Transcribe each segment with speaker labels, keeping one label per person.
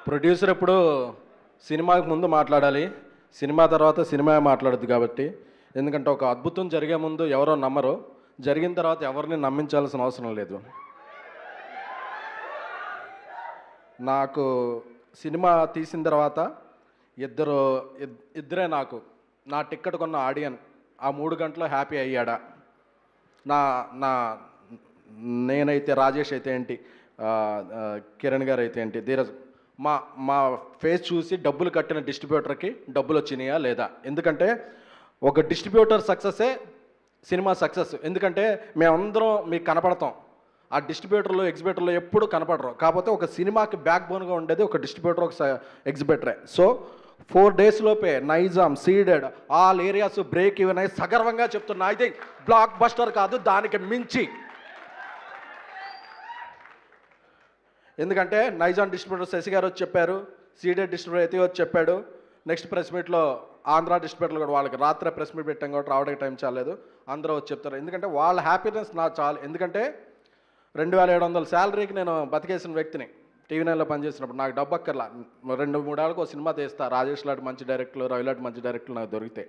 Speaker 1: Producer ఎప్పుడు సినిమాకి ముందు మాట్లాడాలి, సినిమా తర్వాత సినిమా మాట్లాడుద్ది కాబట్టి. ఎందుకంటే ఒక అద్భుతం జరిగే ముందు ఎవరో నమ్మరు, జరిగిన తర్వాత ఎవరిని నమ్మించాల్సిన అవసరం లేదు. నాకు సినిమా తీసిన తర్వాత ఇద్దరే నాకు నా టిక్కెట్ కొన్న ఆడియన్ ఆ 3 గంటల్లో హ్యాపీ అయ్యాడా, నా నా నేనైతే రాజేష్ అయితే ఏంటి, కిరణ్ గారు అయితే ఏంటి, ధీరజ్ మా మా ఫేస్ చూసి డబ్బులు కట్టిన డిస్ట్రిబ్యూటర్కి డబ్బులు వచ్చినాయా లేదా. ఎందుకంటే ఒక డిస్ట్రిబ్యూటర్ సక్సెస్సే సినిమా సక్సెస్. ఎందుకంటే మేమందరం మీకు కనపడతాం, ఆ డిస్ట్రిబ్యూటర్లు ఎగ్జిబిటర్లు ఎప్పుడు కనపడరు. కాకపోతే ఒక సినిమాకి బ్యాక్ బోన్గా ఉండేది ఒక డిస్ట్రిబ్యూటర్, ఒక ఎగ్జిబిటరే. సో 4 days లోపే Nizam, Ceded all areas break even అయ్యి సగర్వంగా చెప్తున్నా, అయితే బ్లాక్ బస్టర్ కాదు దానికి మించి. ఎందుకంటే నైజాం డిస్ట్రిబ్యూటర్ శశి గారు వచ్చి చెప్పారు, సీడెడ్ డిస్ట్రిబ్యూటర్ అయితే వచ్చి చెప్పాడు. నెక్స్ట్ ప్రెస్ మీట్లో ఆంధ్ర డిస్ట్రిబ్యూటర్లు కూడా వాళ్ళకి రాత్రి ప్రెస్ మీట్ పెట్టాం కాబట్టి రావడానికి టైం చాలేదు, అందరూ వచ్చి చెప్తారు. ఎందుకంటే వాళ్ళ హ్యాపీనెస్ నాకు చాలు. ఎందుకంటే 2700 శాలరీకి నేను బతికేసిన వ్యక్తిని. టీవీ 9లో పనిచేసినప్పుడు నాకు డబ్బు అక్కర్లా, 2-3 ఏళ్ళకి ఒక సినిమా తీస్తా. రాజేష్ లాంటి మంచి డైరెక్టర్లు, రవి లాంటి మంచి డైరెక్టర్లు నాకు దొరికితే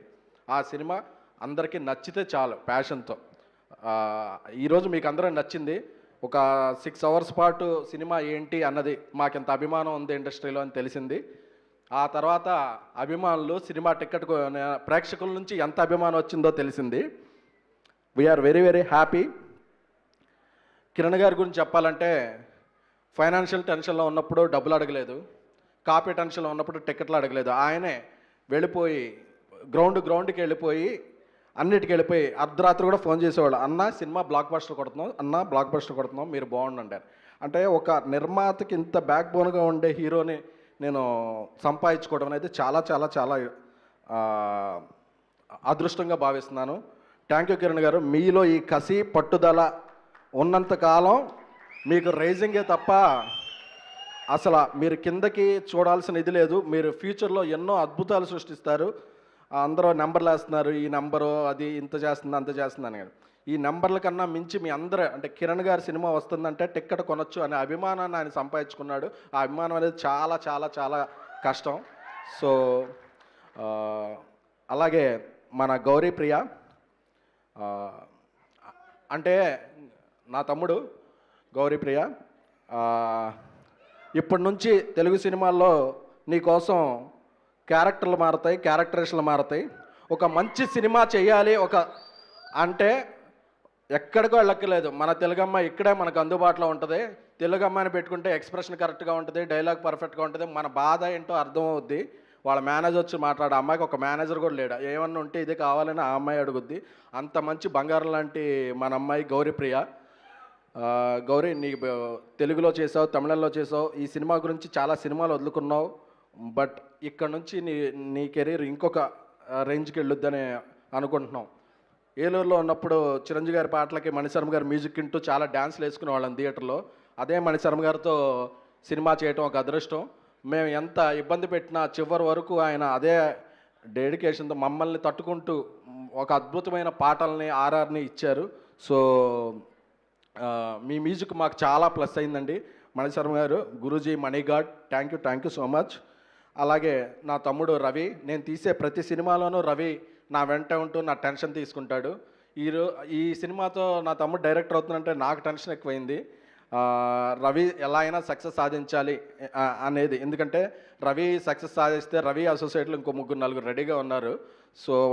Speaker 1: ఆ సినిమా అందరికీ నచ్చితే చాలు ప్యాషన్తో. ఈరోజు మీకు అందరూ నచ్చింది. ఒక 6 hours పాటు సినిమా ఏంటి అన్నది మాకెంత అభిమానం ఉంది ఇండస్ట్రీలో అని తెలిసింది. ఆ తర్వాత అభిమానులు సినిమా టికెట్ ప్రేక్షకుల నుంచి ఎంత అభిమానం వచ్చిందో తెలిసింది. We are very very happy. Kiran గారి గురించి చెప్పాలంటే, ఫైనాన్షియల్ టెన్షన్లో ఉన్నప్పుడు డబ్బులు అడగలేదు, కాపీ టెన్షన్లో ఉన్నప్పుడు టికెట్లు అడగలేదు. ఆయనే వెళ్ళిపోయి గ్రౌండ్కి వెళ్ళిపోయి అన్నిటికి వెళ్ళిపోయి అర్ధరాత్రి కూడా ఫోన్ చేసేవాళ్ళు, అన్న సినిమా బ్లాక్ బస్టర్ కొడుతున్నాం, అన్న బ్లాక్ బస్టర్ కొడుతున్నాం, మీరు బాగుండండి. అంటే ఒక నిర్మాతకి ఇంత బ్యాక్ బోన్గా ఉండే హీరోని నేను సంపాదించుకోవడం అనేది చాలా చాలా చాలా అదృష్టంగా భావిస్తున్నాను. థ్యాంక్ యూ కిరణ్ గారు. మీలో ఈ కసి పట్టుదల ఉన్నంతకాలం మీకు రైజింగే తప్ప అసలు మీరు కిందకి చూడాల్సిన ఇది లేదు. మీరు ఫ్యూచర్లో ఎన్నో అద్భుతాలు సృష్టిస్తారు. అందరూ నెంబర్లు వేస్తున్నారు, ఈ నెంబరు అది ఇంత చేస్తుంది అంత చేస్తుంది అని. ఈ నెంబర్ల కన్నా మించి మీ అందరూ, అంటే కిరణ్ గారి సినిమా వస్తుందంటే టిక్కెట్ కొనొచ్చు అనే అభిమానాన్ని ఆయన సంపాదించుకున్నాడు. ఆ అభిమానం అనేది చాలా చాలా చాలా కష్టం. సో అలాగే మన గౌరీ ప్రియ అంటే నా తమ్ముడు గౌరీ ప్రియ, ఇప్పటి నుంచి తెలుగు సినిమాల్లో నీ కోసం క్యారెక్టర్లు మారుతాయి, క్యారెక్టరేషన్లు మారుతాయి. ఒక మంచి సినిమా చేయాలి అంటే ఎక్కడికో వెళ్ళక్కర్లేదు, మన తెలుగమ్మ ఇక్కడే మనకు అందుబాటులో ఉంటుంది. తెలుగమ్మని పెట్టుకుంటే ఎక్స్ప్రెషన్ కరెక్ట్గా ఉంటుంది, డైలాగ్ పర్ఫెక్ట్గా ఉంటుంది, మన బాధ ఏంటో అర్థమవుద్ది. వాళ్ళ మేనేజర్ వచ్చి మాట్లాడే అమ్మాయికి ఒక మేనేజర్ కూడా లేడా, ఏమన్నా ఉంటే ఇది కావాలని ఆ అమ్మాయి అడుగుద్ది. అంత మంచి బంగారం లాంటి మన అమ్మాయి గౌరీ ప్రియ. గౌరీ, నీకు తెలుగులో చేసావు, తమిళంలో చేసావు, ఈ సినిమా గురించి చాలా సినిమాలు వదులుకున్నావు. బట్ ఇక్కడ నుంచి నీ కెరీర్ ఇంకొక రేంజ్కి వెళ్ళొద్దని అనుకుంటున్నాం. ఏలూరులో ఉన్నప్పుడు చిరంజీవి గారి పాటలకి మణిశర్మ గారు మ్యూజిక్ వింటూ చాలా డ్యాన్స్లు వేసుకునే వాళ్ళం థియేటర్లో. అదే మణిశర్మ గారితో సినిమా చేయటం ఒక అదృష్టం. మేము ఎంత ఇబ్బంది పెట్టినా చివరి వరకు ఆయన అదే డెడికేషన్తో మమ్మల్ని తట్టుకుంటూ ఒక అద్భుతమైన పాటల్ని ఆర్ఆర్ని ఇచ్చారు. సో మీ మ్యూజిక్ మాకు చాలా ప్లస్ అయిందండి. మణిశర్మ గారు, Guruji, Mani god, thank you so much. అలాగే నా తమ్ముడు రవి, నేను తీసే ప్రతి సినిమాలోనూ రవి నా వెంట ఉంటూ నా టెన్షన్ తీసుకుంటాడు. ఈ సినిమాతో నా తమ్ముడు డైరెక్టర్ అవుతుందంటే నాకు టెన్షన్ ఎక్కువైంది. రవి ఎలా అయినా సక్సెస్ సాధించాలి అనేది. ఎందుకంటే రవి సక్సెస్ సాధిస్తే రవి అసోసియేట్లు ఇంకో 3-4 రెడీగా ఉన్నారు. సో